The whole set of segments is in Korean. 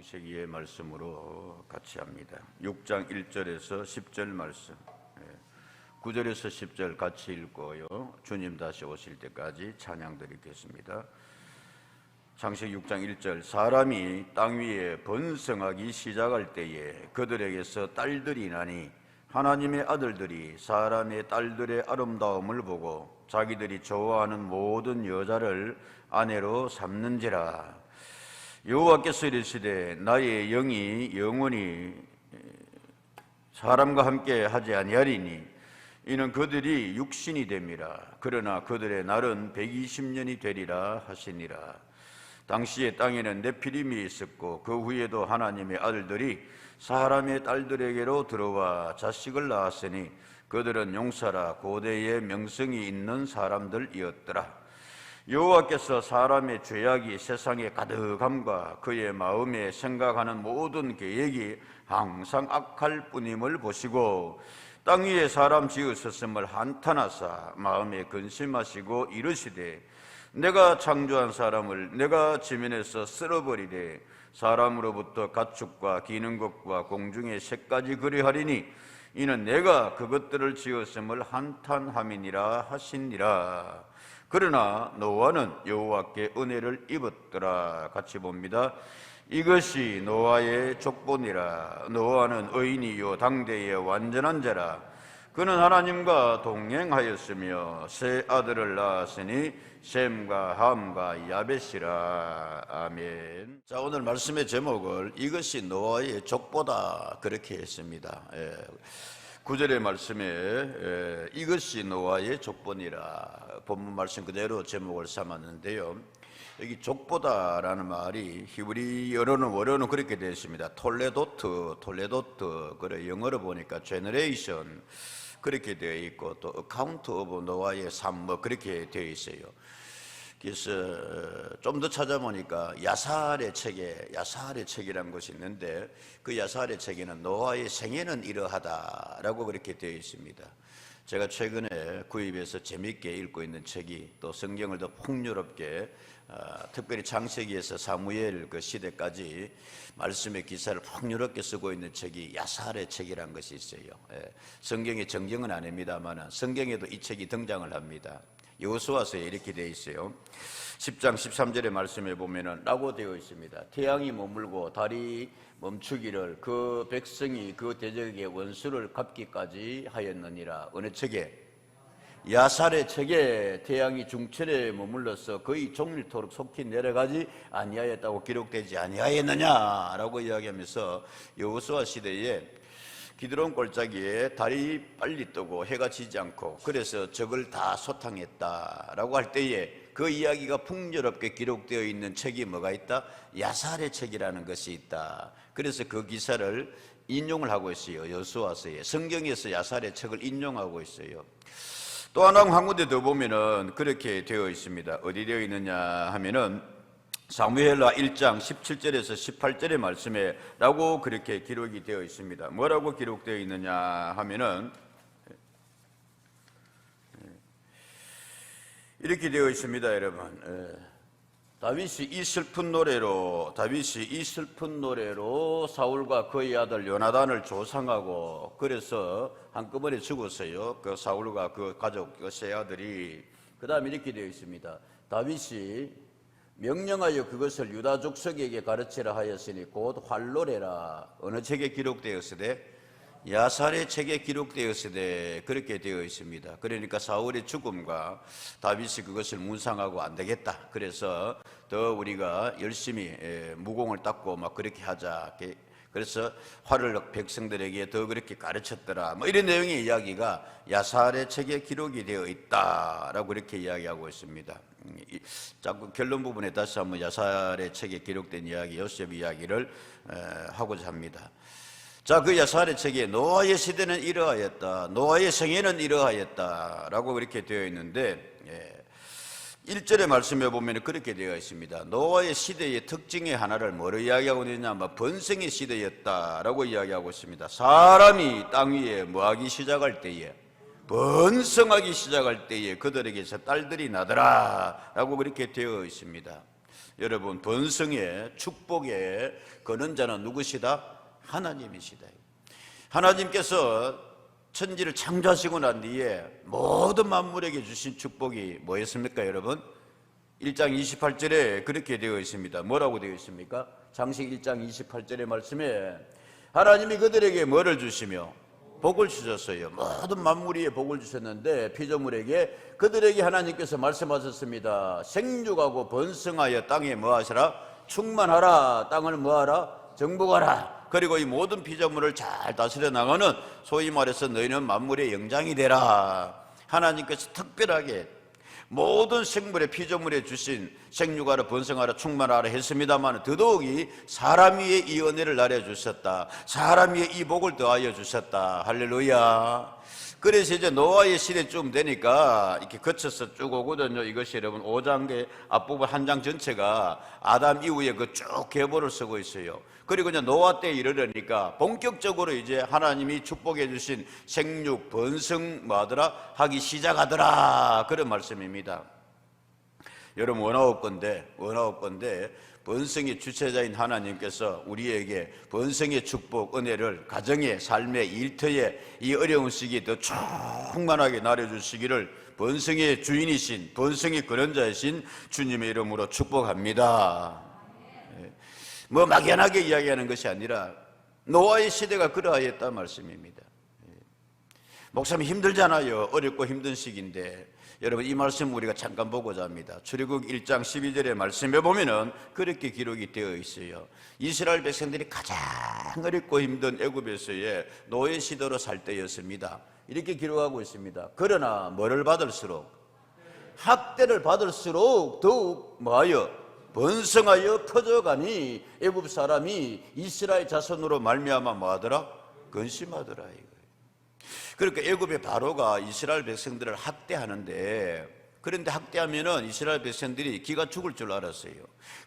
창세기의 말씀으로 같이 합니다. 6장 1절에서 10절 말씀, 9절에서 10절 같이 읽고요. 주님 다시 오실 때까지 찬양 드리겠습니다. 창세기 6장 1절. 사람이 땅 위에 번성하기 시작할 때에 그들에게서 딸들이 나니 하나님의 아들들이 사람의 딸들의 아름다움을 보고 자기들이 좋아하는 모든 여자를 아내로 삼는지라. 여호와께서 이르시되 나의 영이 영원히 사람과 함께 하지 아니하리니 이는 그들이 육신이 됨이라. 그러나 그들의 날은 120년이 되리라 하시니라. 당시에 땅에는 네피림이 있었고 그 후에도 하나님의 아들들이 사람의 딸들에게로 들어와 자식을 낳았으니 그들은 용사라 고대의 명성이 있는 사람들이었더라. 여호와께서 사람의 죄악이 세상에 가득함과 그의 마음에 생각하는 모든 계획이 항상 악할 뿐임을 보시고 땅 위에 사람 지으셨음을 한탄하사 마음에 근심하시고 이르시되 내가 창조한 사람을 내가 지면에서 쓸어버리되 사람으로부터 가축과 기는 것과 공중의 새까지 그리하리니 이는 내가 그것들을 지었음을 한탄함이니라 하시니라. 그러나 노아는 여호와께 은혜를 입었더라. 같이 봅니다. 이것이 노아의 족보니라. 노아는 의인이요 당대의 완전한 자라. 그는 하나님과 동행하였으며 세 아들을 낳았으니 셈과 함과 야벳이라. 아멘. 자, 오늘 말씀의 제목을 이것이 노아의 족보다 그렇게 했습니다. 9절의 말씀에 이것이 노아의 족보니라. 본문 말씀 그대로 제목을 삼았는데요. 여기 족보다라는 말이 히브리어로는 원어는 그렇게 되어 있습니다. 톨레도트, 그래 영어로 보니까 제너레이션 그렇게 되어 있고 또 어카운트 오브 노아의 삶 뭐 그렇게 되어 있어요. 그래서 좀 더 찾아보니까 야살의 책이라는 것이 있는데 그 야살의 책에는 노아의 생애는 이러하다라고 그렇게 되어 있습니다. 제가 최근에 구입해서 재미있게 읽고 있는 책이 또 성경을 더 풍요롭게 특별히 창세기에서 사무엘 그 시대까지 말씀의 기사를 풍요롭게 쓰고 있는 책이 야살의 책이라는 것이 있어요. 성경의 정경은 아닙니다만 성경에도 이 책이 등장을 합니다. 여호수아서에 이렇게 되어 있어요. 10장 13절의 말씀에 보면은 라고 되어 있습니다. 태양이 머물고 달이 멈추기를 그 백성이 그 대적의 원수를 갚기까지 하였느니라. 어느 책에? 야살의 책에 태양이 중천에 머물러서 거의 종일토록 속히 내려가지 아니하였다고 기록되지 아니하였느냐라고 이야기하면서 여호수아 시대에 기드론 골짜기에 달이 빨리 뜨고 해가 지지 않고 그래서 적을 다 소탕했다라고 할 때에 그 이야기가 풍요롭게 기록되어 있는 책이 뭐가 있다? 야살의 책이라는 것이 있다. 그래서 그 기사를 인용을 하고 있어요. 여호수아서에 성경에서 야살의 책을 인용하고 있어요. 또 하나 한 군데 더 보면은 그렇게 되어 있습니다. 어디 되어 있느냐 하면은 사무엘하 1장 17절에서 18절의 말씀에 라고 그렇게 기록이 되어 있습니다. 뭐라고 기록되어 있느냐 하면은 이렇게 되어 있습니다. 여러분, 다윗이 이 슬픈 노래로 사울과 그의 아들 요나단을 조상하고 그래서 한꺼번에 죽었어요. 그 사울과 그 가족 그 세 아들이. 그 다음에 이렇게 되어 있습니다. 다윗이 명령하여 그것을 유다 족속에게 가르치라 하였으니 곧 활로래라. 어느 책에 기록되었으되? 야살의 책에 기록되었으되 그렇게 되어 있습니다. 그러니까 사울의 죽음과 다윗이 그것을 묵상하고 안 되겠다. 그래서 더 우리가 열심히 무공을 닦고 막 그렇게 하자. 그래서 활을 백성들에게 더 그렇게 가르쳤더라. 뭐 이런 내용의 이야기가 야살의 책에 기록이 되어 있다라고 이렇게 이야기하고 있습니다. 자꾸 결론 부분에 다시 한번 야살의 책에 기록된 이야기, 요셉 이야기를 하고자 합니다. 자, 그 야살의 책에 노아의 시대는 이러하였다, 노아의 생애는 이러하였다라고 그렇게 되어 있는데 1절의 말씀에 보면 그렇게 되어 있습니다. 노아의 시대의 특징의 하나를 뭐로 이야기하고 있느냐? 번성의 시대였다라고 이야기하고 있습니다. 사람이 땅 위에 뭐하기 시작할 때에, 번성하기 시작할 때에 그들에게서 딸들이 나더라 라고 그렇게 되어 있습니다. 여러분, 번성의 축복의 근원자는 누구시다? 하나님이시다. 하나님께서 천지를 창조하시고 난 뒤에 모든 만물에게 주신 축복이 뭐였습니까, 여러분? 1장 28절에 그렇게 되어 있습니다. 뭐라고 되어 있습니까? 장식 1장 28절의 말씀에 하나님이 그들에게 뭐를 주시며 복을 주셨어요. 모든 만물 위에 복을 주셨는데 피조물에게 그들에게 하나님께서 말씀하셨습니다. 생육하고 번성하여 땅에 뭐하시라? 충만하라. 땅을 뭐하라? 정복하라. 그리고 이 모든 피조물을 잘 다스려 나가는, 소위 말해서 너희는 만물의 영장이 되라. 하나님께서 특별하게 모든 생물의 피조물에 주신 생육하라 번성하라 충만하라 했습니다만, 더더욱이 사람 위에 이 은혜를 나눠주셨다. 사람 위에 이 복을 더하여 주셨다. 할렐루야. 그래서 이제 노아의 시대쯤 되니까 이렇게 거쳐서 쭉 오거든요. 이것이 여러분 5장의 앞부분 한 장 전체가 아담 이후에 그 쭉 계보를 쓰고 있어요. 그리고 이제 노아 때에 이르려니까 본격적으로 이제 하나님이 축복해 주신 생육, 번성 뭐하더라? 하기 시작하더라. 그런 말씀입니다. 여러분 원하옵건대 번성의 주체자인 하나님께서 우리에게 번성의 축복, 은혜를 가정의 삶의 일터에 이 어려운 시기에 더 충만하게 나눠주시기를 번성의 주인이신, 번성의 근원자이신 주님의 이름으로 축복합니다. 뭐 막연하게 이야기하는 것이 아니라 노아의 시대가 그러하였단 말씀입니다. 목사님 힘들잖아요. 어렵고 힘든 시기인데 여러분 이 말씀 우리가 잠깐 보고자 합니다. 출애굽 1장 12절의 말씀에 보면은 그렇게 기록이 되어 있어요. 이스라엘 백성들이 가장 어렵고 힘든 애굽에서의 노예 시대로 살 때였습니다. 이렇게 기록하고 있습니다. 그러나 뭐를 받을수록, 학대를 받을수록 더욱 뭐하여 번성하여 커져가니 애굽 사람이 이스라엘 자손으로 말미암아 뭐하더라? 근심하더라 이거예요. 그러니까 애굽의 바로가 이스라엘 백성들을 학대하는데, 그런데 학대하면은 이스라엘 백성들이 기가 죽을 줄 알았어요.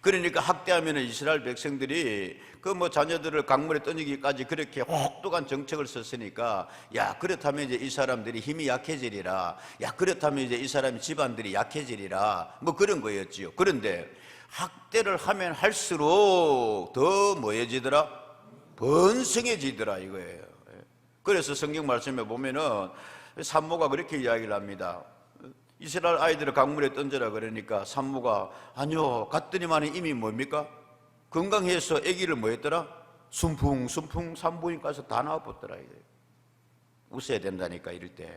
그러니까 학대하면은 이스라엘 백성들이 그 뭐 자녀들을 강물에 던지기까지 그렇게 혹독한 정책을 썼으니까, 야 그렇다면 이제 이 사람들이 힘이 약해지리라, 야 그렇다면 이제 이 사람의 집안들이 약해지리라, 뭐 그런 거였지요. 그런데 학대를 하면 할수록 더 뭐해지더라? 번성해지더라 이거예요. 그래서 성경 말씀에 보면은 산모가 그렇게 이야기를 합니다. 이스라엘 아이들을 강물에 던져라 그러니까 산모가 아니요 갔더니만 이미 뭡니까? 건강해서 아기를 뭐 했더라? 순풍 산부인 가서 다 나와봤더라. 웃어야 된다니까 이럴 때.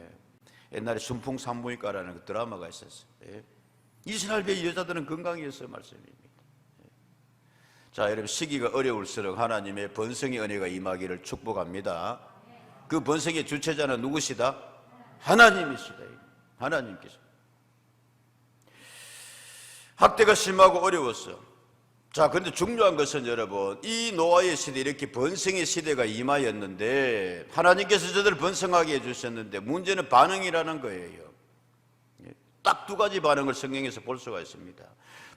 옛날에 순풍 산부인과라는 그 드라마가 있었어요. 이스라엘의 여자들은 건강해서 말씀입니다. 자, 여러분 시기가 어려울수록 하나님의 번성의 은혜가 임하기를 축복합니다. 그 번성의 주체자는 누구시다? 하나님이시다. 하나님께서. 학대가 심하고 어려웠어. 자, 그런데 중요한 것은 여러분, 이 노아의 시대, 이렇게 번성의 시대가 임하였는데 하나님께서 저들을 번성하게 해주셨는데 문제는 반응이라는 거예요. 딱 두 가지 반응을 성경에서 볼 수가 있습니다.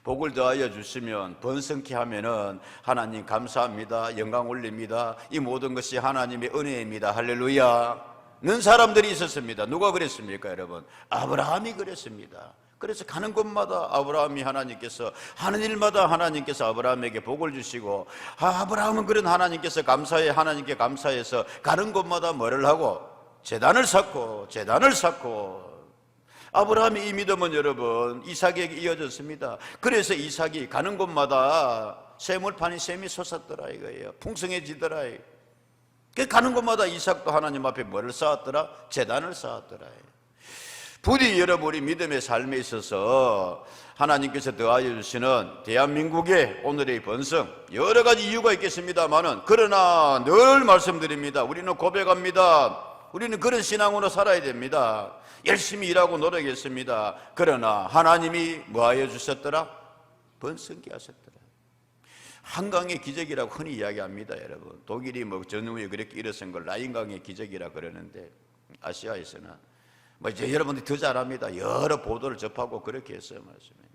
복을 더하여 주시면, 번성케 하면은 하나님 감사합니다, 영광 올립니다, 이 모든 것이 하나님의 은혜입니다, 할렐루야 는 사람들이 있었습니다. 누가 그랬습니까 여러분? 아브라함이 그랬습니다. 그래서 가는 곳마다 아브라함이 하나님께서 하는 일마다 하나님께서 아브라함에게 복을 주시고, 아브라함은 그런 하나님께서 감사해, 하나님께 감사해서 가는 곳마다 뭐를 하고? 제단을 쌓고 아브라함이 이 믿음은 여러분 이삭에게 이어졌습니다. 그래서 이삭이 가는 곳마다 샘물판이 샘이 솟았더라 이거예요. 풍성해지더라. 가는 곳마다 이삭도 하나님 앞에 뭐를 쌓았더라? 제단을 쌓았더라. 부디 여러분 우리 믿음의 삶에 있어서 하나님께서 더하여 주시는 대한민국의 오늘의 번성, 여러 가지 이유가 있겠습니다만은, 그러나 늘 말씀드립니다. 우리는 고백합니다. 우리는 그런 신앙으로 살아야 됩니다. 열심히 일하고 노력했습니다. 그러나 하나님이 뭐하여 주셨더라? 번성케 하셨더라. 한강의 기적이라고 흔히 이야기합니다. 여러분 독일이 뭐 전후에 그렇게 일어선 걸 라인강의 기적이라 그러는데, 아시아에서는 뭐 이제 여러분들이 더 잘합니다. 여러 보도를 접하고 그렇게 했어요. 말씀입니다.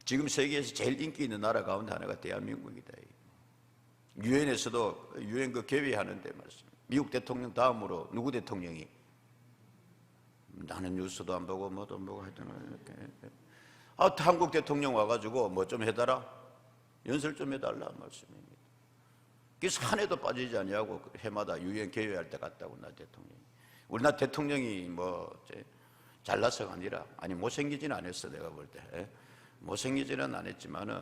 지금 세계에서 제일 인기 있는 나라 가운데 하나가 대한민국이다. 유엔에서도 유엔 그 개회하는데 말씀. 미국 대통령 다음으로 누구 대통령이? 나는 뉴스도 안 보고 뭐도 안 보고 하여튼 한국 대통령 와가지고 뭐 좀 해달라, 연설 좀 해달라 말씀입니다. 그래서 한 해도 빠지지 아니하고 해마다 유엔 개회할 때 갔다고 나 대통령이. 우리나라 대통령이 뭐 잘나서가 아니라, 아니 못생기지는 않았어. 내가 볼 때 못생기지는 않았지만은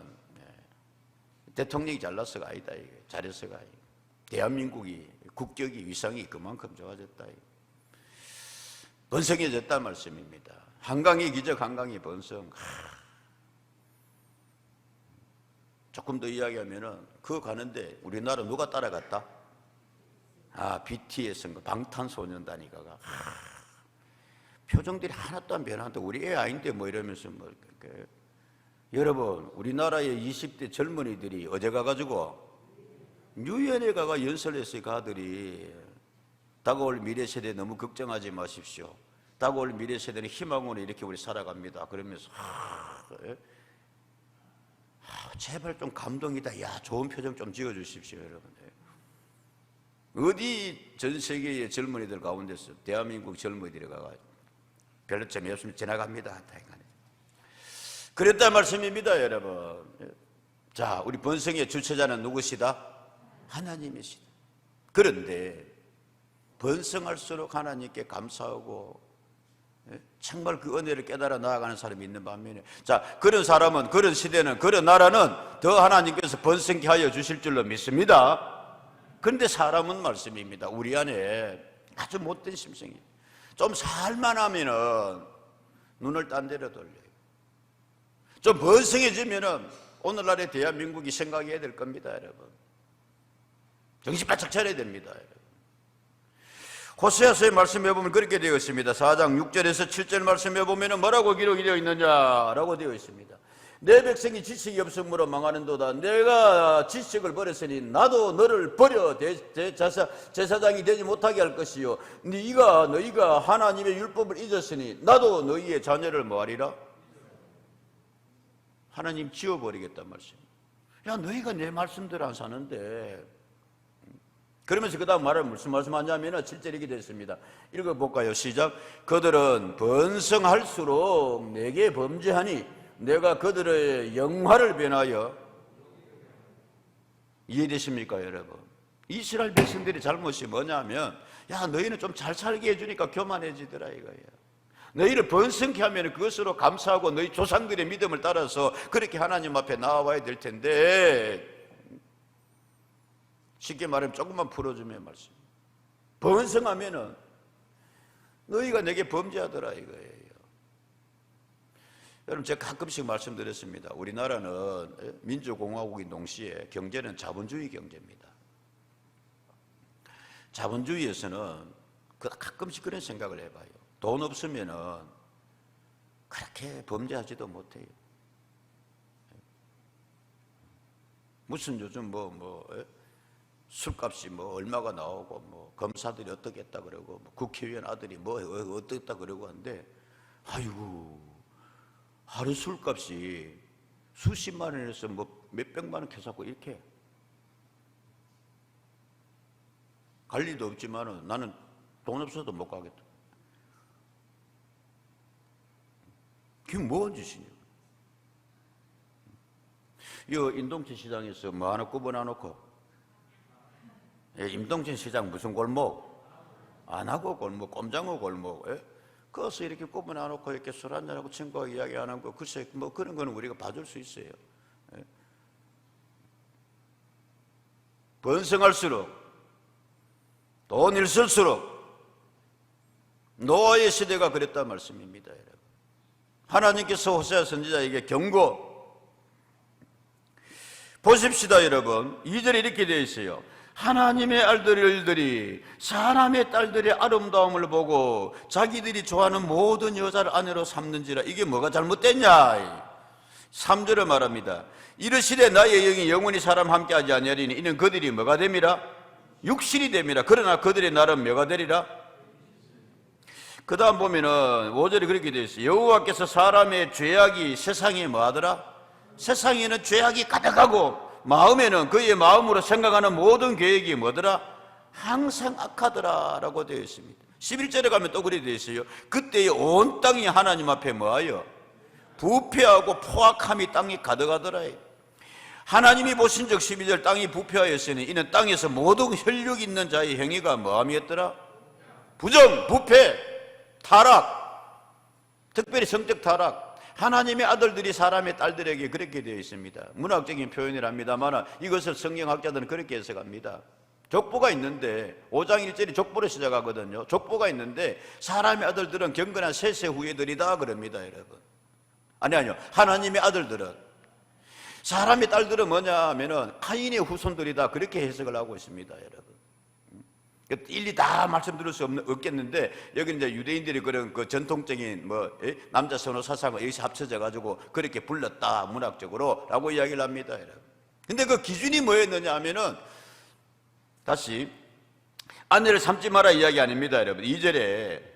대통령이 잘나서가 아니다. 이게 잘해서가 아니고 대한민국이 국격이 위상이 그만큼 좋아졌다. 번성해졌다 말씀입니다. 한강의 기적, 한강의 번성. 조금 더 이야기하면은 그거 가는데 우리나라 누가 따라갔다? BTS인가 방탄소년단이가가 표정들이 하나도 안 변한다. 우리 애 아닌데 뭐 이러면서 뭐 여러분, 우리나라의 20대 젊은이들이 어제 가가지고 유엔에 가가 연설했어요. 그 아들이 다가올 미래 세대 너무 걱정하지 마십시오. 다가올 미래 세대는 희망으로 이렇게 우리 살아갑니다. 그러면서 제발 좀 감동이다. 야, 좋은 표정 좀 지어주십시오, 여러분들. 어디 전 세계의 젊은이들 가운데서 대한민국 젊은이들이 가가지고 별로 재미없으면 지나갑니다. 그랬다 말씀입니다, 여러분. 자, 우리 번성의 주체자는 누구시다? 하나님이시다. 그런데 번성할수록 하나님께 감사하고 정말 그 은혜를 깨달아 나아가는 사람이 있는 반면에, 자, 그런 사람은, 그런 시대는, 그런 나라는 더 하나님께서 번성케 하여 주실 줄로 믿습니다. 그런데 사람은 말씀입니다. 우리 안에 아주 못된 심성이 좀 살만하면은 눈을 딴 데로 돌려요. 좀 번성해지면은 오늘날의 대한민국이 생각해야 될 겁니다, 여러분. 정신 바짝 차려야 됩니다, 여러분. 호세아서의 말씀해 보면 그렇게 되어 있습니다. 4장 6절에서 7절 말씀해 보면 뭐라고 기록이 되어 있느냐라고 되어 있습니다. 내 백성이 지식이 없으므로 망하는도다. 내가 지식을 버렸으니 나도 너를 버려 제사장이 되지 못하게 할 것이요, 너희가 하나님의 율법을 잊었으니 나도 너희의 자녀를 뭐하리라? 하나님 지워버리겠단 말씀입니다. 야, 너희가 내 말씀대로 안 사는데. 그러면서 그 다음 말을 무슨 말씀하냐면 7절 이렇게 되어 있습니다. 읽어볼까요? 시작. 그들은 번성할수록 내게 범죄하니 내가 그들의 영화를 변하여. 이해되십니까, 여러분? 이스라엘 백성들의 잘못이 뭐냐면, 야, 너희는 좀 잘 살게 해주니까 교만해지더라 이거예요. 너희를 번성케 하면 그것으로 감사하고 너희 조상들의 믿음을 따라서 그렇게 하나님 앞에 나와야 될 텐데, 쉽게 말하면 조금만 풀어주면 말씀. 번성하면은 너희가 내게 범죄하더라 이거예요. 여러분, 제가 가끔씩 말씀드렸습니다. 우리나라는 민주공화국인 동시에 경제는 자본주의 경제입니다. 자본주의에서는 가끔씩 그런 생각을 해봐요. 돈 없으면은 그렇게 범죄하지도 못해요. 무슨 요즘 술값이 얼마가 나오고 검사들이 어떻게 했다 그러고 국회의원 아들이 어떻다 그러고 하는데, 아이고, 하루 술값이 수십만 원에서 몇백만 원 캐서고 이렇게 갈 리도 없지만은 나는 돈 없어도 못 가겠다. 그게 뭔 짓이냐? 이 인동체 시장에서 뭐 하나 굽어놔놓고, 임동진 시장 무슨 골목? 안하고 골목, 꼼장어 골목. 거기서 이렇게 꼽아놔놓고 이렇게 술 한잔하고 친구하고 이야기 안 하고, 글쎄 그런 거는 우리가 봐줄 수 있어요. 번성할수록, 돈이 있을수록 노아의 시대가 그랬단 말씀입니다, 여러분. 하나님께서 호세아 선지자에게 경고. 보십시다, 여러분. 2절에 이렇게 되어 있어요. 하나님의 아들들이 사람의 딸들의 아름다움을 보고 자기들이 좋아하는 모든 여자를 아내로 삼는지라. 이게 뭐가 잘못됐냐? 3절에 말합니다. 이르시되 나의 영이 영원히 사람 함께하지 아니하리니 이는 그들이 뭐가 됨이라? 육신이 됨이라. 그러나 그들의 날은 뭐가 되리라? 그 다음 보면은 5절에 그렇게 되어 있어요. 여호와께서 사람의 죄악이 세상에 뭐하더라? 세상에는 죄악이 가득하고 마음에는 그의 마음으로 생각하는 모든 계획이 뭐더라? 항상 악하더라 라고 되어 있습니다. 11절에 가면 또 그렇게 되어 있어요. 그때의 온 땅이 하나님 앞에 뭐하여? 부패하고 포악함이 땅에 가득하더라. 하나님이 보신 적 12절 땅이 부패하였으니 이는 땅에서 모든 혈육 있는 자의 행위가 뭐함이었더라? 부정, 부패, 타락, 특별히 성적 타락. 하나님의 아들들이 사람의 딸들에게 그렇게 되어 있습니다. 문학적인 표현이랍니다만 이것을 성경학자들은 그렇게 해석합니다. 족보가 있는데 5장 1절이 족보로 시작하거든요. 족보가 있는데 사람의 아들들은 경건한 셋세 후예들이다 그럽니다. 여러분, 아니요, 하나님의 아들들은, 사람의 딸들은 뭐냐 하면은 카인의 후손들이다 그렇게 해석을 하고 있습니다. 여러분, 일일이 다 말씀드릴 수 없겠는데 여기 이제 유대인들이 그런 그 전통적인 남자 선호 사상을 여기서 합쳐져 가지고 그렇게 불렀다 문학적으로라고 이야기를 합니다. 여러분, 근데 그 기준이 뭐였느냐 하면은 다시 아내를 삼지 마라 이야기 아닙니다. 여러분, 2절에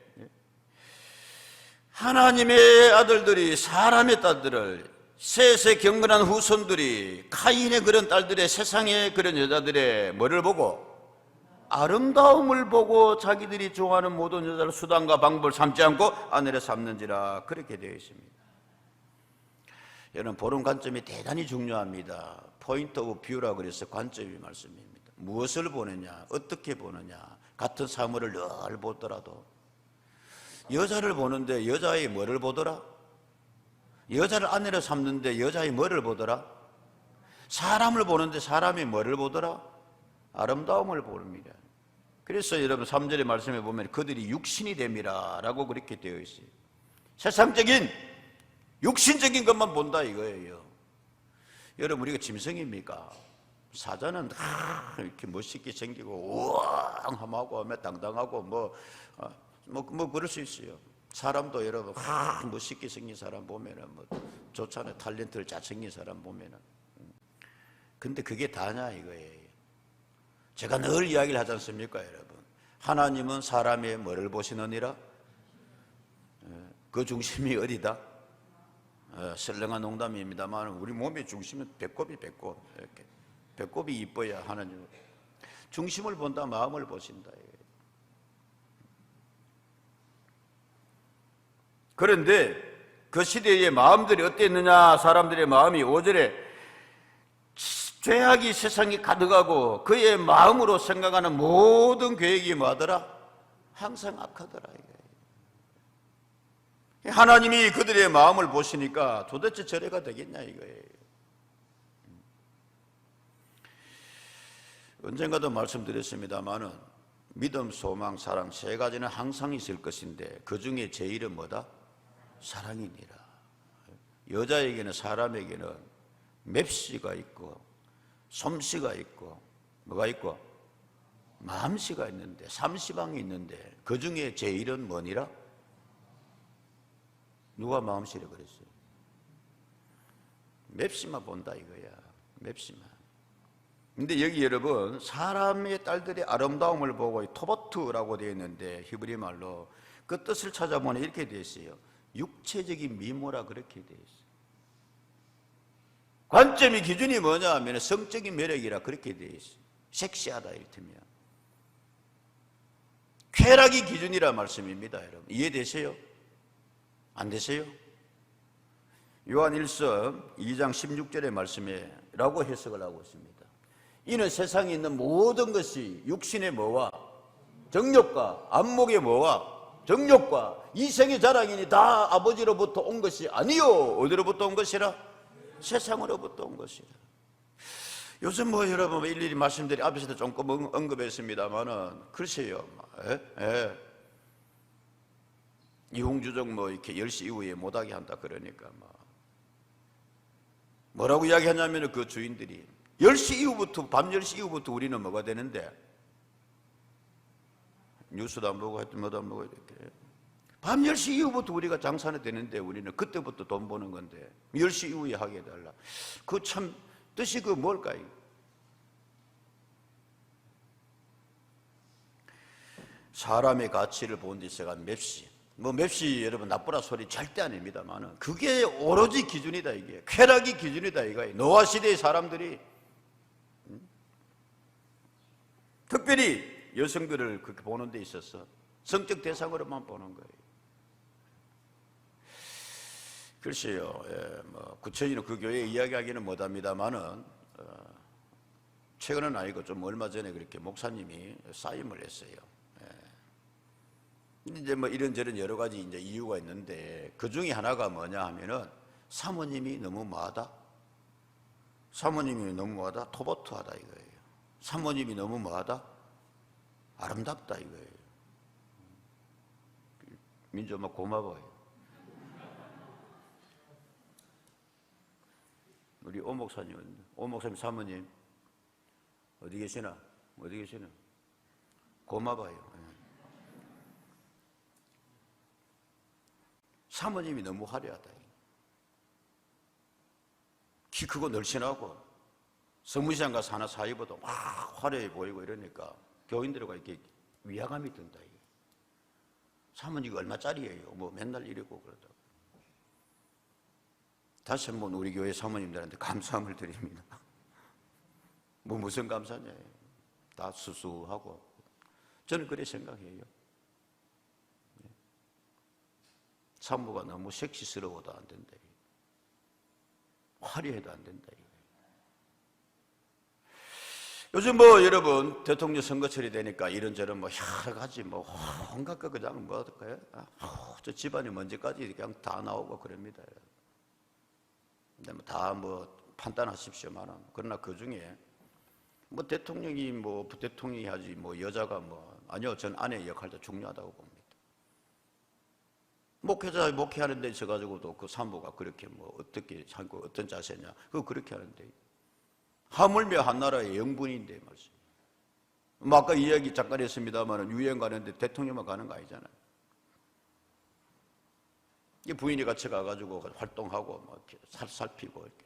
하나님의 아들들이 사람의 딸들을, 셋의 경건한 후손들이 카인의 그런 딸들의, 세상의 그런 여자들의 뭐를 보고? 아름다움을 보고 자기들이 좋아하는 모든 여자를 수단과 방법을 삼지 않고 아내를 삼는지라 그렇게 되어 있습니다. 여러분, 보는 관점이 대단히 중요합니다. 포인트 오브 뷰라고 그래서 관점이 말씀입니다. 무엇을 보느냐, 어떻게 보느냐. 같은 사물을 늘 보더라도 여자를 보는데 여자의 뭐를 보더라? 여자를 아내로 삼는데 여자의 뭐를 보더라? 사람을 보는데 사람이 뭐를 보더라? 아름다움을 보릅니다. 그래서 여러분 3절의 말씀에 보면 그들이 육신이 됨이라 라고 그렇게 되어 있어요. 세상적인 육신적인 것만 본다 이거예요. 여러분, 우리가 짐승입니까? 사자는 이렇게 멋있게 생기고 우왕하고 당당하고 뭐 그럴 수 있어요. 사람도 여러분 멋있게 생긴 사람 보면은 뭐 좋잖아요. 탤런트를 잘생긴 사람 보면은. 근데 그게 다냐 이거예요. 제가 늘 이야기를 하지 않습니까, 여러분? 하나님은 사람의 뭐를 보시느니라? 그 중심이 어디다? 설렁한 농담입니다만 우리 몸의 중심은 배꼽이 배꼽. 이렇게 배꼽이 이뻐야 하나님 중심을 본다, 마음을 보신다. 그런데 그 시대의 마음들이 어땠느냐? 사람들의 마음이 5절에 죄악이 세상에 가득하고 그의 마음으로 생각하는 모든 계획이 뭐하더라? 항상 악하더라. 하나님이 그들의 마음을 보시니까 도대체 저래가 되겠냐 이거예요. 언젠가도 말씀드렸습니다마는 믿음, 소망, 사랑 세 가지는 항상 있을 것인데 그 중에 제일은 뭐다? 사랑이니라. 여자에게는, 사람에게는 맵시가 있고 솜씨가 있고 뭐가 있고 마음씨가 있는데, 삼시방이 있는데 그 중에 제일은 뭐니라? 누가 마음씨를 그랬어요? 맵시만 본다 이거야. 맵시만. 근데 여기 여러분, 사람의 딸들의 아름다움을 보고 토보트라고 되어 있는데 히브리 말로 그 뜻을 찾아보면 이렇게 되어 있어요. 육체적인 미모라 그렇게 되어 있어요. 관점이, 기준이 뭐냐 하면 성적인 매력이라 그렇게 되어 있어요. 섹시하다 이를테면 쾌락이 기준이라 말씀입니다. 여러분, 이해되세요? 안 되세요? 요한 1서 2장 16절의 말씀에 라고 해석을 하고 있습니다. 이는 세상에 있는 모든 것이 육신의 뭐와 정욕과 안목의 뭐와 정욕과 이생의 자랑이니 다 아버지로부터 온 것이 아니요. 어디로부터 온 것이라? 세상으로부터 온 것이라. 요즘 여러분 일일이 말씀드리 앞에서도 조금 언급했습니다만은 글쎄요. 이홍주정 이렇게 10시 이후에 못하게 한다 그러니까 뭐라고 이야기하냐면 그 주인들이 10시 이후부터, 밤 10시 이후부터 우리는 뭐가 되는데? 뉴스도 안 보고 하여튼 뭐도 안 보고 이렇게 밤 10시 이후부터 우리가 장사는 되는데 우리는 그때부터 돈 버는 건데 10시 이후에 하게 해달라. 그 참 뜻이 뭘까요? 사람의 가치를 보는 데 있어가 맵시. 맵시 여러분 나쁘라 소리 절대 아닙니다만은 그게 오로지 기준이다 이게. 쾌락이 기준이다 이거예요. 노아 시대의 사람들이 특별히 여성들을 그렇게 보는 데 있어서 성적 대상으로만 보는 거예요. 글쎄요, 뭐 구체적으로 그 교회 이야기하기는 못합니다만은 최근은 아니고 좀 얼마 전에 그렇게 목사님이 사임을 했어요. 이제 뭐 이런저런 여러 가지 이제 이유가 있는데 그 중에 하나가 뭐냐 하면은 사모님이 너무 뭐하다? 사모님이 너무 뭐하다? 토보트하다 이거예요. 사모님이 너무 뭐하다? 아름답다 이거예요. 민주 엄마 고마워요. 우리 오 목사님 사모님 어디 계시나? 어디 계시나? 고마워요. 사모님이 너무 화려하다. 키 크고 늘씬하고 서무시장 가서 하나 사입어도 막 화려해 보이고 이러니까 교인들과 이렇게 위화감이 든다. 사모님이 얼마짜리예요? 뭐 맨날 이러고 그러다가. 다시 한번 우리 교회 사모님들한테 감사함을 드립니다. 뭐 무슨 감사냐? 다 수수하고 저는 그래 생각해요. 사모가 너무 섹시스러워도 안 된다. 화려해도 안 된다. 요즘 뭐 여러분 대통령 선거철이 되니까 이런저런 뭐 여러 가지 뭐 온갖 거 그냥 뭐 어떨까요? 저 집안에 먼지까지 그냥 다 나오고 그럽니다. 근데 뭐 다 뭐 판단하십시오만 그러나 그 중에 뭐 대통령이 뭐 부대통령이 하지 뭐 여자가 뭐 아니요 전 아내의 역할도 중요하다고 봅니다. 목회자 목회하는 데 있어 가지고도 그 산모가 그렇게 뭐 어떻게 하고 어떤 자세냐 그거 그렇게 하는데 하물며 한 나라의 영분인데 말씀. 뭐 아까 이야기 잠깐 했습니다만 유행 가는데 대통령만 가는 거 아니잖아요. 이 부인이 같이 가가지고 활동하고 뭐 살피고 이렇게.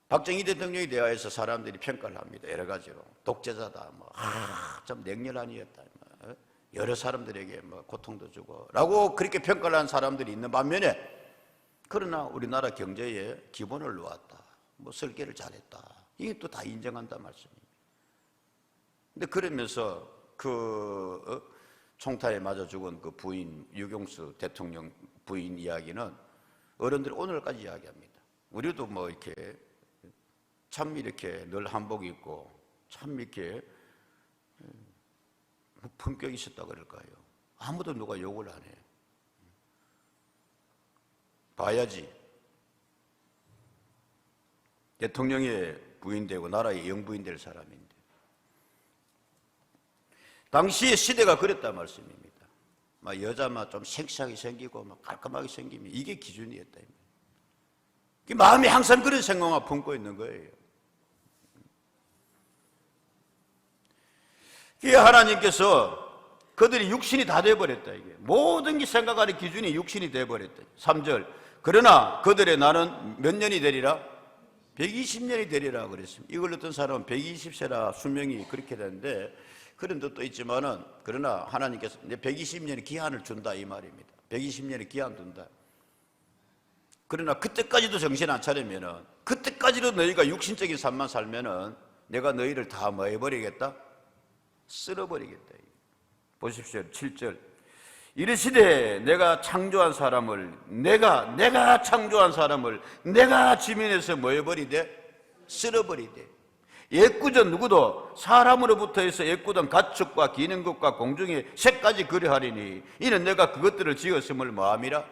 박정희 대통령에 대하여서 사람들이 평가를 합니다. 여러 가지로 독재자다, 뭐 참 냉혈한이었다, 뭐, 여러 사람들에게 뭐 고통도 주고라고 그렇게 평가를 한 사람들이 있는 반면에 그러나 우리나라 경제에 기본을 놓았다, 뭐 설계를 잘했다, 이게 또 다 인정한다 말씀입니다. 근데 그러면서 그 총타에 맞아 죽은 그 부인 유경수 대통령 부인 이야기는 어른들이 오늘까지 이야기합니다. 우리도 뭐 이렇게 참 이렇게 늘 한복 입고 참 이렇게 품격이 있었다 그럴까요? 아무도 누가 욕을 안 해요. 봐야지. 대통령의 부인되고 나라의 영부인 될 사람인데 당시의 시대가 그랬단 말씀입니다. 막 여자만 좀 섹시하게 생기고 막 깔끔하게 생기면 이게 기준이었다. 마음이 항상 그런 생각만 품고 있는 거예요. 하나님께서 그들이 육신이 다 돼버렸다. 이게 모든 게 생각하는 기준이 육신이 돼버렸다. 3절 그러나 그들의 나는 몇 년이 되리라? 120년이 되리라 그랬습니다. 이걸 어떤 사람은 120세라 수명이 그렇게 되는데 그런 뜻도 있지만은 그러나 하나님께서 120년의 기한을 준다 이 말입니다. 120년의 기한 둔다. 그러나 그때까지도 정신 안 차리면은 그때까지도 너희가 육신적인 삶만 살면은 내가 너희를 다 뭐 해버리겠다? 쓸어버리겠다. 보십시오. 7절 이르시되 내가 창조한 사람을 내가 창조한 사람을 내가 지면에서 뭐 해버리되? 쓸어버리되 옛구전 누구도 사람으로부터 해서 옛구던 가축과 기는 것과 공중의 새까지 그리하리니 이는 내가 그것들을 지었음을 뭐함이라?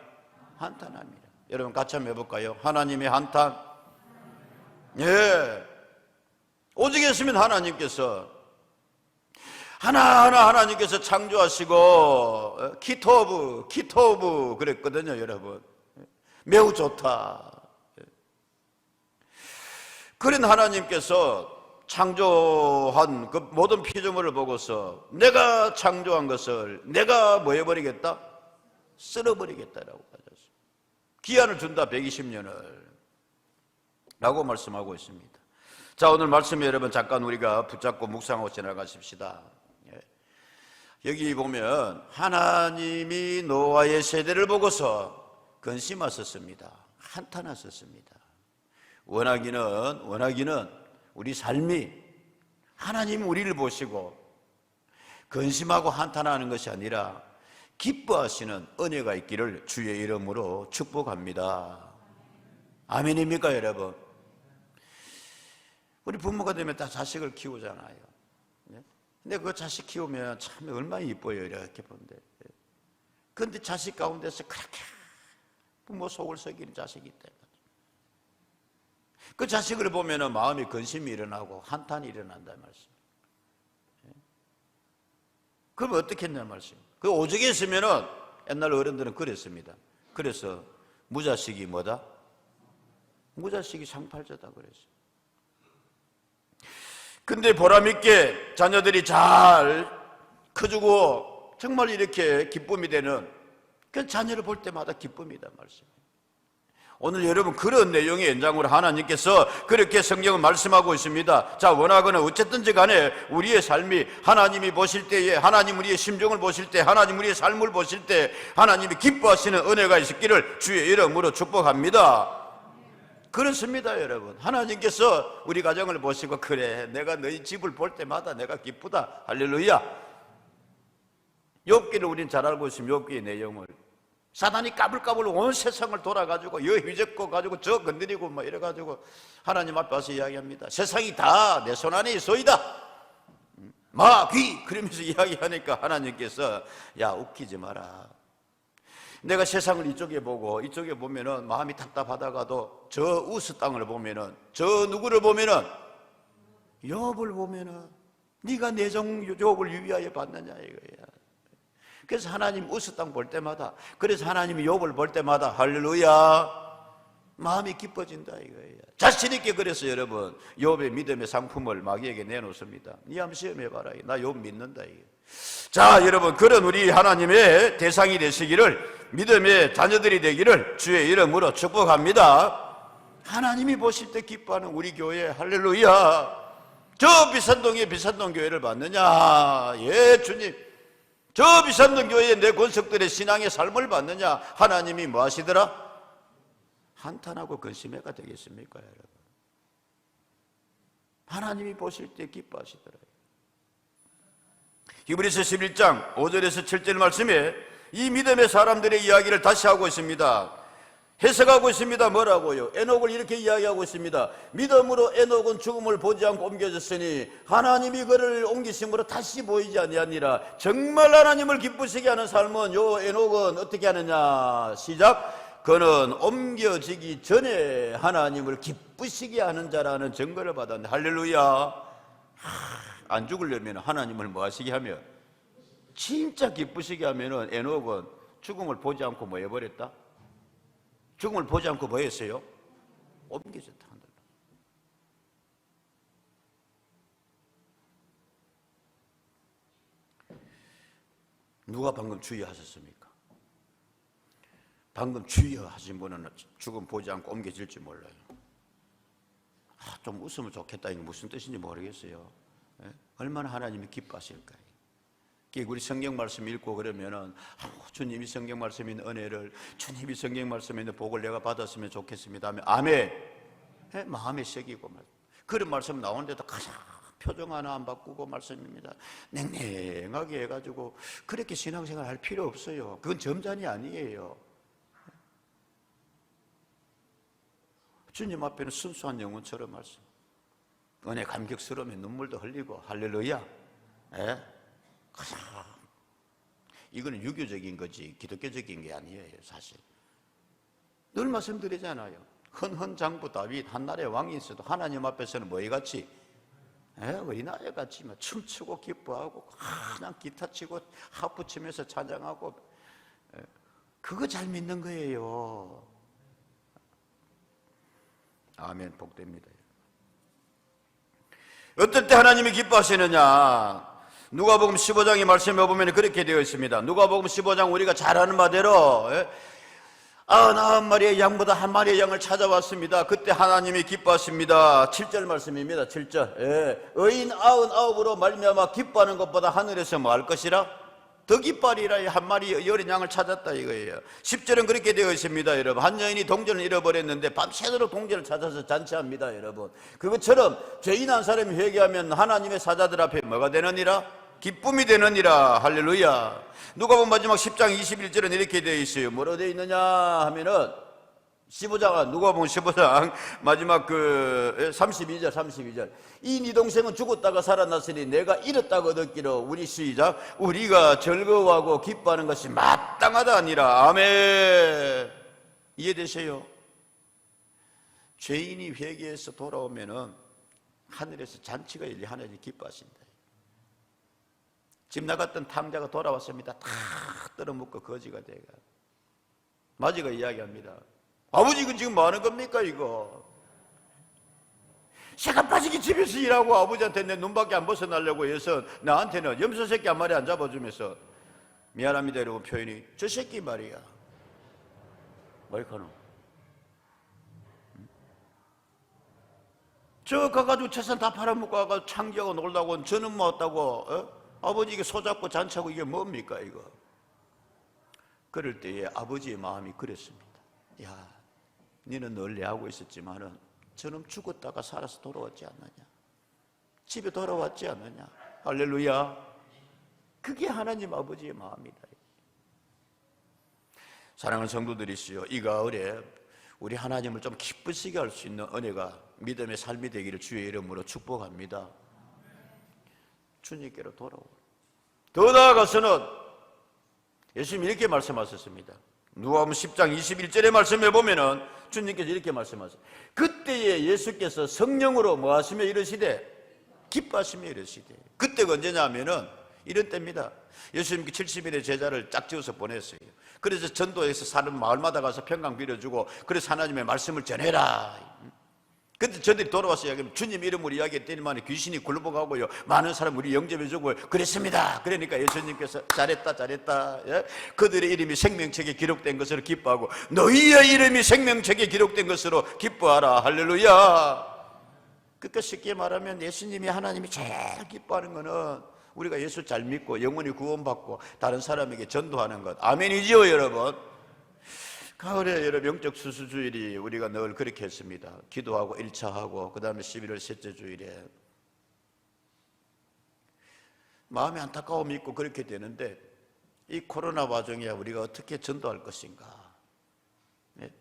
한탄함이라. 여러분 같이 한번 해볼까요? 하나님의 한탄. 예. 오직 했으면 하나님께서 하나하나 하나님께서 창조하시고 키토브 그랬거든요. 여러분 매우 좋다. 그런 하나님께서 창조한 그 모든 피조물을 보고서 내가 창조한 것을 내가 뭐 해버리겠다? 쓸어버리겠다라고 하셨어요. 기한을 준다. 120년을 라고 말씀하고 있습니다. 자, 오늘 말씀에 여러분 잠깐 우리가 붙잡고 묵상하고 지나가십시다. 여기 보면 하나님이 노아의 세대를 보고서 근심하셨습니다. 한탄하셨습니다. 원하기는 우리 삶이 하나님이 우리를 보시고 근심하고 한탄하는 것이 아니라 기뻐하시는 은혜가 있기를 주의 이름으로 축복합니다. 아멘입니까 여러분? 우리 부모가 되면 다 자식을 키우잖아요. 근데 그 자식 키우면 참 얼마나 이뻐요 이렇게 보는데. 그런데 자식 가운데서 그렇게 부모 속을 썩이는 자식이 있다. 그 자식을 보면 마음이 근심이 일어나고 한탄이 일어난다는 말씀. 그러면 어떻게 했냐는 말씀. 그 오죽에 있으면은 옛날 어른들은 그랬습니다. 그래서 무자식이 뭐다? 무자식이 상팔자다 그랬어요. 근데 보람있게 자녀들이 잘 커주고 정말 이렇게 기쁨이 되는 그 자녀를 볼 때마다 기쁨이다 말씀이에요. 오늘 여러분 그런 내용의 연장으로 하나님께서 그렇게 성경을 말씀하고 있습니다. 자, 원하거나 어쨌든지 간에 우리의 삶이 하나님이 보실 때에, 하나님 우리의 심정을 보실 때, 하나님 우리의 삶을 보실 때 하나님이 기뻐하시는 은혜가 있기를 주의 이름으로 축복합니다. 그렇습니다 여러분. 하나님께서 우리 가정을 보시고 그래 내가 너희 집을 볼 때마다 내가 기쁘다. 할렐루야. 욥기를 우린 잘 알고 있으면 욥기의 내용을 사단이 까불까불 온 세상을 돌아가지고 여 휘젓고 가지고 저 건드리고 뭐 이래가지고 하나님 앞에 와서 이야기합니다. 세상이 다 내 손 안에 있소이다. 마귀 그러면서 이야기하니까 하나님께서 야 웃기지 마라. 내가 세상을 이쪽에 보고 이쪽에 보면은 마음이 답답하다가도 저 우스 땅을 보면은 저 누구를 보면은 욥을 보면은 네가 내 종 욥을 유의하여 봤느냐 이거야. 그래서 하나님 우스 땅 볼 때마다, 그래서 하나님이 욥을 볼 때마다 할렐루야 마음이 기뻐진다 이거예요. 자신 있게 그래서 여러분 욥의 믿음의 상품을 마귀에게 내놓습니다. 네 한번 시험해봐라. 나 욥 믿는다 이게. 자 여러분 그런 우리 하나님의 대상이 되시기를, 믿음의 자녀들이 되기를 주의 이름으로 축복합니다. 하나님이 보실 때 기뻐하는 우리 교회 할렐루야. 저 비산동에 비산동 교회를 봤느냐? 예 주님. 저 비산동 교회에 내 권석들의 신앙의 삶을 봤느냐? 하나님이 뭐 하시더라? 한탄하고 근심해가 되겠습니까 여러분? 하나님이 보실 때 기뻐하시더라고요. 히브리서 11장 5절에서 7절 말씀에 이 믿음의 사람들의 이야기를 다시 하고 있습니다. 해석하고 있습니다. 뭐라고요? 에녹을 이렇게 이야기하고 있습니다. 믿음으로 에녹은 죽음을 보지 않고 옮겨졌으니 하나님이 그를 옮기심으로 다시 보이지 아니하니라. 정말 하나님을 기쁘시게 하는 삶은 요 에녹은 어떻게 하느냐? 시작. 그는 옮겨지기 전에 하나님을 기쁘시게 하는 자라는 증거를 받았는데 할렐루야. 안 죽으려면 하나님을 뭐 하시게 하면, 진짜 기쁘시게 하면은 에녹은 죽음을 보지 않고 뭐 해버렸다? 죽음을 보지 않고 뭐 했어요? 옮겨졌다. 누가 방금 주의하셨습니까? 방금 주의하신 분은 죽음 보지 않고 옮겨질지 몰라요. 좀 웃으면 좋겠다. 이게 무슨 뜻인지 모르겠어요. 예? 얼마나 하나님이 기뻐하실까요? 우리 성경 말씀 읽고 그러면은 주님이 성경 말씀에 있는 은혜를, 주님이 성경 말씀에 있는 복을 내가 받았으면 좋겠습니다 하면 아멘. 예? 마음에 새기고 그런 말씀 나오는데도 가장 표정 하나 안 바꾸고 말씀입니다. 냉랭하게 해가지고 그렇게 신앙생활 할 필요 없어요. 그건 점잔이 아니에요. 주님 앞에는 순수한 영혼처럼 말씀, 은혜 감격스러우면 눈물도 흘리고 할렐루야. 예? 이거는 유교적인 거지 기독교적인 게 아니에요. 사실 늘 말씀드리잖아요. 헌헌장부 다윗 한나라의 왕이 있어도 하나님 앞에서는 뭐이같이 어린아이같이 춤추고 기뻐하고 그냥 기타 치고 하프 치면서 찬양하고, 그거 잘 믿는 거예요. 아멘. 복됩니다. 어떨 때 하나님이 기뻐하시느냐? 누가복음 15장의 말씀에 보면 그렇게 되어 있습니다. 누가복음 15장 우리가 잘 아는 바대로 99마리의 양보다 한 마리의 양을 찾아왔습니다. 그때 하나님이 기뻐하십니다. 7절 말씀입니다. 7절. 의인 99으로 말미암아 기뻐하는 것보다 하늘에서 뭐 할 것이라? 더 기뻐하리라. 한 마리 어린 양을 찾았다 이거예요. 10절은 그렇게 되어 있습니다. 여러분, 한 여인이 동전을 잃어버렸는데 밤새도록 동전을 찾아서 잔치합니다. 여러분, 그것처럼 죄인 한 사람이 회개하면 하나님의 사자들 앞에 뭐가 되느니라? 기쁨이 되느니라. 할렐루야. 누가복음 마지막 10장 21절은 이렇게 되어 있어요. 뭐로 되어 있느냐 하면은 15장, 누가복음 15장 마지막 32절 이 네 동생은 죽었다가 살아났으니 내가 잃었다고 얻었기로 우리 시작 우리가 즐거워하고 기뻐하는 것이 마땅하다 아니라. 아멘. 이해되세요? 죄인이 회개해서 돌아오면은 하늘에서 잔치가 열리 하나님이 기뻐하신다. 집 나갔던 탕자가 돌아왔습니다. 다 떨어먹고 거지가 돼가. 마지가 이야기합니다. 아버지 이거 지금 뭐 하는 겁니까 이거? 새가 빠지게 집에서 일하고 아버지한테 내 눈밖에 안 벗어나려고 해서 나한테는 염소 새끼 한 마리 안 잡아주면서 미안합니다 이러고 표현이 저 새끼 말이야. 뭐이카노? 저 가가지고 재산 다 팔아먹고 가가지고 창기하고 놀다고 저는 뭐 없다고 아버지 이게 손잡고 잔치하고 이게 뭡니까 이거? 그럴 때에 아버지의 마음이 그랬습니다. 야, 너는 늘 내하고 있었지만은 저놈 죽었다가 살아서 돌아왔지 않느냐? 집에 돌아왔지 않느냐? 할렐루야. 그게 하나님 아버지의 마음이다. 사랑하는 성도들이시여, 이 가을에 우리 하나님을 좀 기쁘시게 할 수 있는 은혜가 믿음의 삶이 되기를 주의 이름으로 축복합니다. 주님께로 돌아오고 더 나아가서는 예수님이 이렇게 말씀하셨습니다. 누가복음 10장 21절의 말씀에 보면은 주님께서 이렇게 말씀하세요. 그때에 예수께서 성령으로 뭐 하시며 이르시되 기뻐하시며 이르시되. 그때가 언제냐 하면은 이런 때입니다. 예수님께 70일의 제자를 짝지어서 보냈어요. 그래서 전도해서 사는 마을마다 가서 평강 빌어주고 그래서 하나님의 말씀을 전해라. 근데 저들이 돌아와서 이야기하면 주님 이름으로 이야기했더니만 귀신이 굴러가고요 많은 사람 우리 영접해주고 그랬습니다. 그러니까 예수님께서 잘했다 예? 그들의 이름이 생명책에 기록된 것으로 기뻐하고 너희의 이름이 생명책에 기록된 것으로 기뻐하라. 할렐루야. 그러니까 쉽게 말하면 예수님이 하나님이 제일 기뻐하는 거는 우리가 예수 잘 믿고 영원히 구원받고 다른 사람에게 전도하는 것. 아멘이지요 여러분. 가을에 여러분 영적 수수주일이 우리가 늘 그렇게 했습니다. 기도하고 1차하고 그 다음에 11월 셋째 주일에 마음에 안타까움이 있고 그렇게 되는데 이 코로나 와중에 우리가 어떻게 전도할 것인가. 네.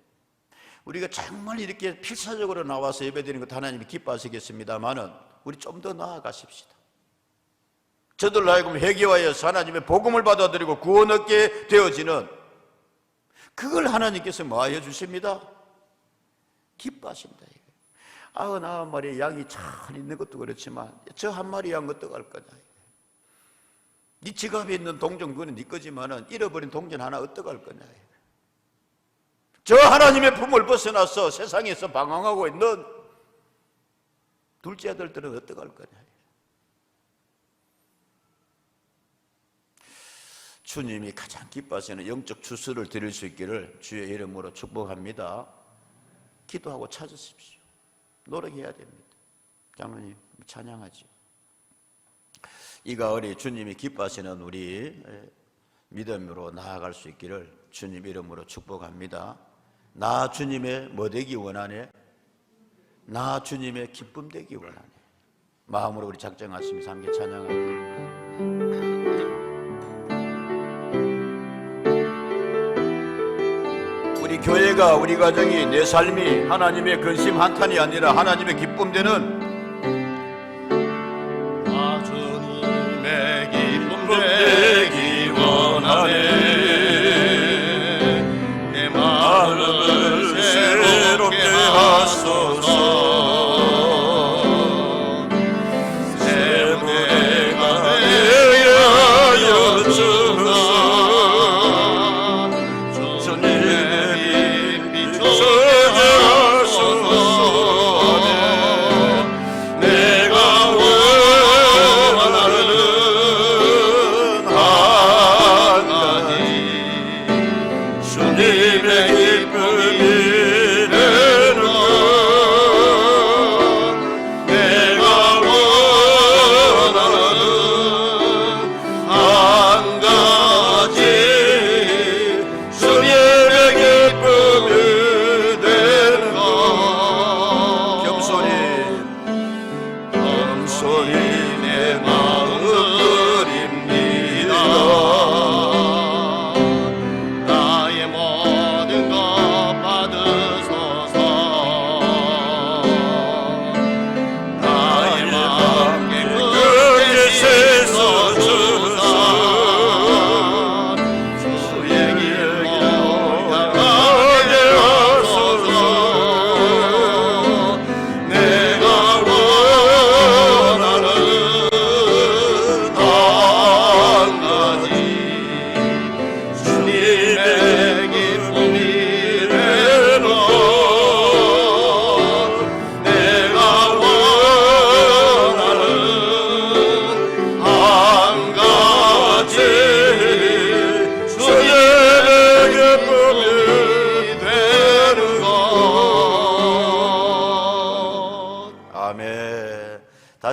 우리가 정말 이렇게 필사적으로 나와서 예배드리는 것 하나님이 기뻐하시겠습니다만은 우리 좀 더 나아가십시다. 저들로 하여금 회개하여서 하나님의 복음을 받아들이고 구원 얻게 되어지는 그걸 하나님께서 뭐 하여 주십니다? 기뻐하신다. 99마리의 양이 잘 있는 것도 그렇지만 저 한 마리 양 어떡할 거냐. 네 지갑에 있는 동전 그거는 네 거지만은 잃어버린 동전 하나 어떡할 거냐. 저 하나님의 품을 벗어나서 세상에서 방황하고 있는 둘째 아들들은 어떡할 거냐. 주님이 가장 기뻐하시는 영적 주수를 드릴 수 있기를 주의 이름으로 축복합니다. 기도하고 찾으십시오. 노력해야 됩니다. 장로님 찬양하지. 이 가을에 주님이 기뻐하시는 우리 믿음으로 나아갈 수 있기를 주님 이름으로 축복합니다. 나 주님의 뭐 되기 원하네? 나 주님의 기쁨 되기 원하네. 마음으로 우리 작정하시면서 함께 찬양합니다. 우리 교회가 우리 가정이 내 삶이 하나님의 근심 한탄이 아니라 하나님의 기쁨 되는 주님의 기쁨 되기 원하네. 내 마음을 새롭게 하소서. 새롭게가 되어 주소서. 주님의 빛 비춰 하소서.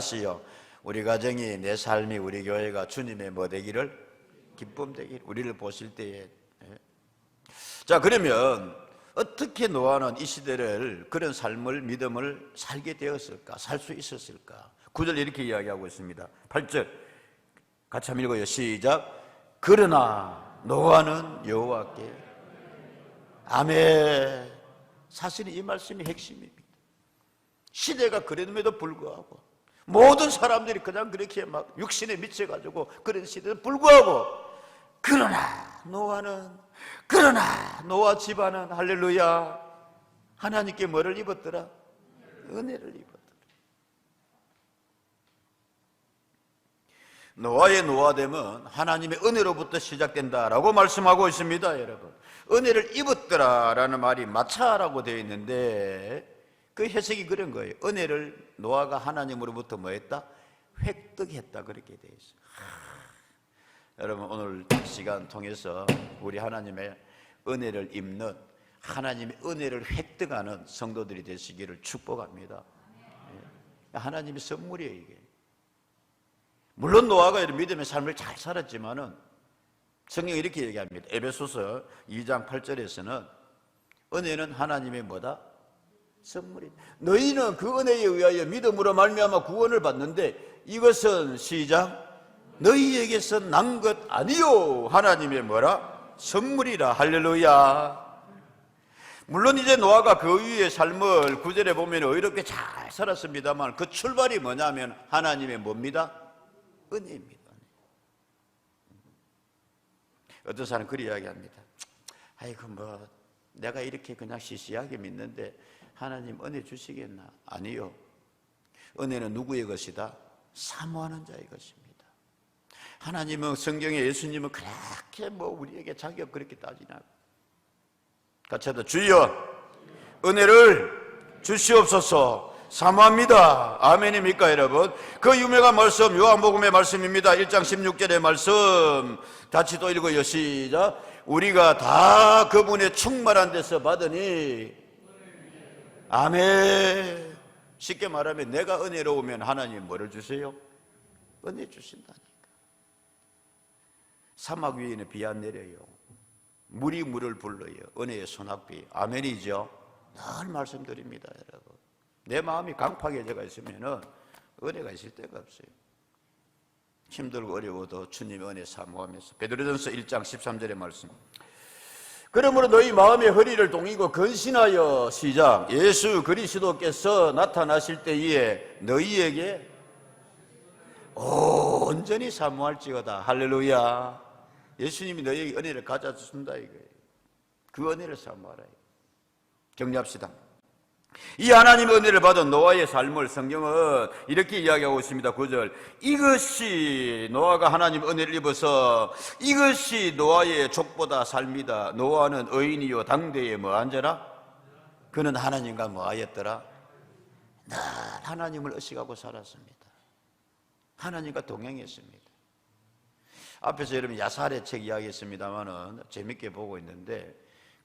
다시요, 우리 가정이, 내 삶이, 우리 교회가 주님의 뭐 되기를? 기쁨 되기를, 우리를 보실 때에. 자, 그러면 어떻게 노아는 이 시대를 그런 삶을, 믿음을 살게 되었을까? 살 수 있었을까? 9절 이렇게 이야기하고 있습니다. 8절 같이 한번 읽어요. 시작. 그러나 노아는 여호와께. 아멘. 사실은 이 말씀이 핵심입니다. 시대가 그랬음에도 불구하고 모든 사람들이 그냥 그렇게 막 육신에 미쳐가지고 그런 시대에도 불구하고 그러나 노아 집안은 할렐루야 하나님께 뭐를 입었더라? 은혜를 입었더라. 노아의 노아됨은 하나님의 은혜로부터 시작된다라고 말씀하고 있습니다. 여러분, 은혜를 입었더라라는 말이 마차라고 되어 있는데 그 해석이 그런 거예요. 은혜를 노아가 하나님으로부터 뭐 했다? 획득했다, 그렇게 되어 있어요. 여러분, 오늘 시간 통해서 우리 하나님의 은혜를 입는, 하나님의 은혜를 획득하는 성도들이 되시기를 축복합니다. 하나님의 선물이에요, 이게. 물론 노아가 이런 믿음의 삶을 잘 살았지만은 성경이 이렇게 얘기합니다. 에베소서 2장 8절에서는 은혜는 하나님의 뭐다? 선물이다. 너희는 그 은혜에 의하여 믿음으로 말미암아 구원을 받는데 이것은 시작. 너희에게서 난 것 아니요 하나님의 뭐라? 선물이라. 할렐루야. 물론 이제 노아가 그 위의 삶을 9절에 보면 의롭게 잘 살았습니다만 그 출발이 뭐냐면 하나님의 뭡니다? 은혜입니다. 어떤 사람은 그리 이야기합니다. 아이고 뭐 내가 이렇게 그냥 시시하게 믿는데 하나님 은혜 주시겠나? 아니요. 은혜는 누구의 것이다? 사모하는 자의 것입니다. 하나님은 성경에 예수님은 그렇게 뭐 우리에게 자격 그렇게 따지나? 같이 하다 주여 은혜를 주시옵소서. 사모합니다. 아멘입니까 여러분? 그 유명한 말씀 요한복음의 말씀입니다. 1장 16절의 말씀 같이 또 읽어요. 시작. 우리가 다 그분의 충만한 데서 받으니 아멘. 쉽게 말하면 내가 은혜로우면 하나님 뭐를 주세요? 은혜 주신다니까. 사막 위에는 비 안 내려요. 물이 물을 불러요. 은혜의 소낙비. 아멘이죠. 늘 말씀드립니다 여러분. 내 마음이 강팍해져가 있으면 은혜가 있을 데가 없어요. 힘들고 어려워도 주님의 은혜 사모하면서. 베드로전서 1장 13절의 말씀. 그러므로 너희 마음의 허리를 동이고 근신하여 시작. 예수 그리스도께서 나타나실 때에 너희에게 온전히 사모할지어다. 할렐루야. 예수님이 너희에게 은혜를 가져준다 이거예요. 그 은혜를 사모하라. 정리합시다. 이 하나님의 은혜를 받은 노아의 삶을 성경은 이렇게 이야기하고 있습니다. 9절. 이것이 노아가 하나님의 은혜를 입어서 이것이 노아의 족보다 삶이다. 노아는 의인이요 당대에 뭐 앉아라? 그는 하나님과 뭐 하였더라? 늘 하나님을 의식하고 살았습니다. 하나님과 동행했습니다. 앞에서 여러분 야살의 책 이야기했습니다만은 재밌게 보고 있는데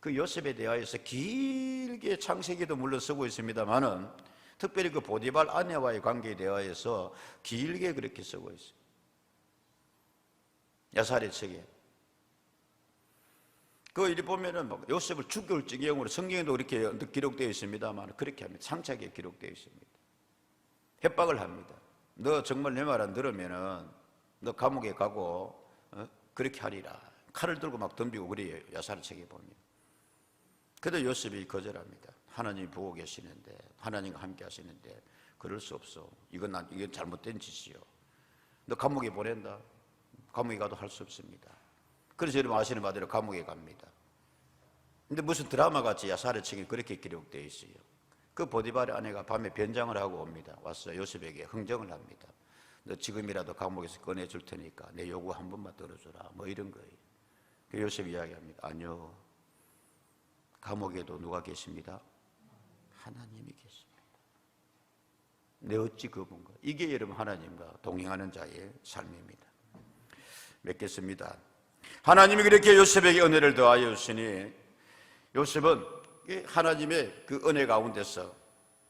그 요셉에 대하여서 길게 창세기도 물론 쓰고 있습니다만은 특별히 그 보디발 아내와의 관계에 대하여서 길게 그렇게 쓰고 있어요. 야살의 책에. 그 일이 보면은 뭐 요셉을 죽일 지경으로 성경에도 그렇게 기록되어 있습니다만 그렇게 합니다. 상세하게 기록되어 있습니다. 협박을 합니다. 너 정말 내 말 안 들으면은 너 감옥에 가고 그렇게 하리라. 칼을 들고 막 덤비고 그래요. 야살의 책에 보면. 그래도 요셉이 거절합니다. 하나님이 보고 계시는데, 하나님과 함께 하시는데 그럴 수 없어. 이건 잘못된 짓이요. 너 감옥에 보낸다. 감옥에 가도 할 수 없습니다. 그래서 여러분 아시는 바대로 감옥에 갑니다. 근데 무슨 드라마 같이 야살의 책에 그렇게 기록되어 있어요. 그 보디발의 아내가 밤에 변장을 하고 옵니다. 와서 요셉에게 흥정을 합니다. 너 지금이라도 감옥에서 꺼내줄 테니까 내 요구 한 번만 들어주라. 뭐 이런 거예요. 그 요셉이 이야기합니다. 아니요. 감옥에도 누가 계십니다? 하나님이 계십니다. 내 어찌 그분과. 이게 여러분 하나님과 동행하는 자의 삶입니다. 맺겠습니다. 하나님이 그렇게 요셉에게 은혜를 더하여 주시니 요셉은 하나님의 그 은혜 가운데서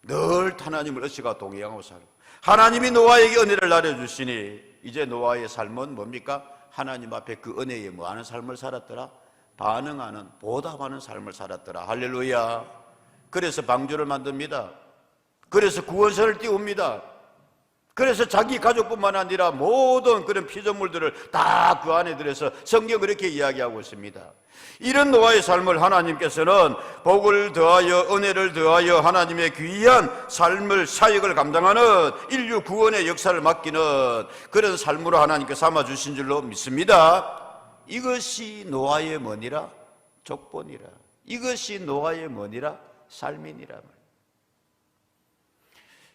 늘 하나님을 의식하고 동행하고 살고 하나님이 노아에게 은혜를 나눠주시니 이제 노아의 삶은 뭡니까? 하나님 앞에 그 은혜에 뭐하는 삶을 살았더라? 반응하는, 보답하는 삶을 살았더라. 할렐루야. 그래서 방주를 만듭니다. 그래서 구원선을 띄웁니다. 그래서 자기 가족뿐만 아니라 모든 그런 피조물들을 다 그 안에 들여서 성경 그렇게 이야기하고 있습니다. 이런 노아의 삶을 하나님께서는 복을 더하여 은혜를 더하여 하나님의 귀한 삶을, 사역을 감당하는 인류 구원의 역사를 맡기는 그런 삶으로 하나님께 삼아주신 줄로 믿습니다. 이것이 노아의 뭐니라? 족본이라. 이것이 노아의 뭐니라? 삶이니라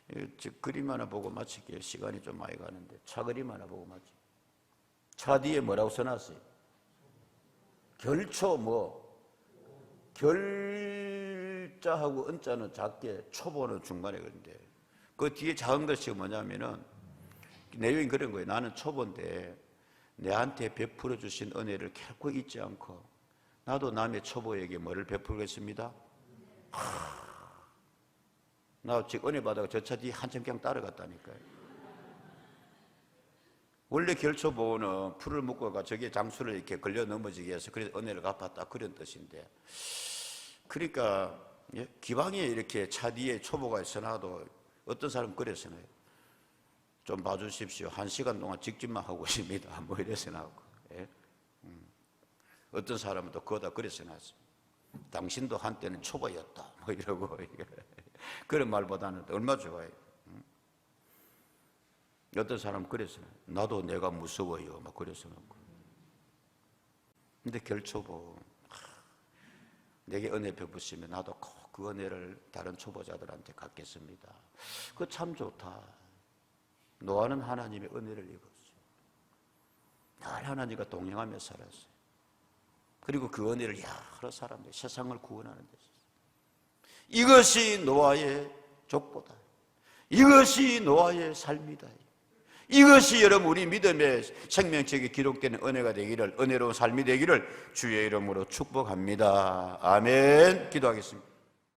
말이에요. 그림 하나 보고 마칠게요. 시간이 좀 많이 가는데 차 그림 하나 보고 마칠게요. 차 뒤에 뭐라고 써놨어요? 결초 결자하고 은자는 작게, 초보는 중간에. 그런데 그 뒤에 작은 것이 뭐냐면은 내용이 그런 거예요. 나는 초보인데 내한테 베풀어 주신 은혜를 결코 잊지 않고 나도 남의 초보에게 뭐를 베풀겠습니다. 나 지금 은혜 받아가 저 차 뒤에 한참 그냥 따라갔다니까요. 원래 결초보호는 풀을 묶어가 저기에 장수를 이렇게 걸려 넘어지게 해서 그래서 은혜를 갚았다 그런 뜻인데, 그러니까 기방에 이렇게 차 뒤에 초보가 있어놔도 어떤 사람은 그래서 나요. 좀 봐주십시오. 1시간 동안 직진만 하고 있습니다. 뭐 이래서 나오고. 어떤 사람은 또 그거다 그래서 나왔어. 당신도 한때는 초보였다. 뭐 이러고. 그런 말보다는 얼마 좋아요. 어떤 사람은 그래서 나도 내가 무서워요. 막 그래서 놓고. 근데 결초보 내게 은혜 베푸시면 나도 꼭 그 은혜를 다른 초보자들한테 갖겠습니다. 그거 참 좋다. 노아는 하나님의 은혜를 입었어요. 늘 하나님과 동행하며 살았어요. 그리고 그 은혜를 여러 사람들, 세상을 구원하는 데 있었어요. 이것이 노아의 족보다. 이것이 노아의 삶이다. 이것이 여러분 우리 믿음의 생명책에 기록되는 은혜가 되기를, 은혜로운 삶이 되기를 주의 이름으로 축복합니다. 아멘. 기도하겠습니다.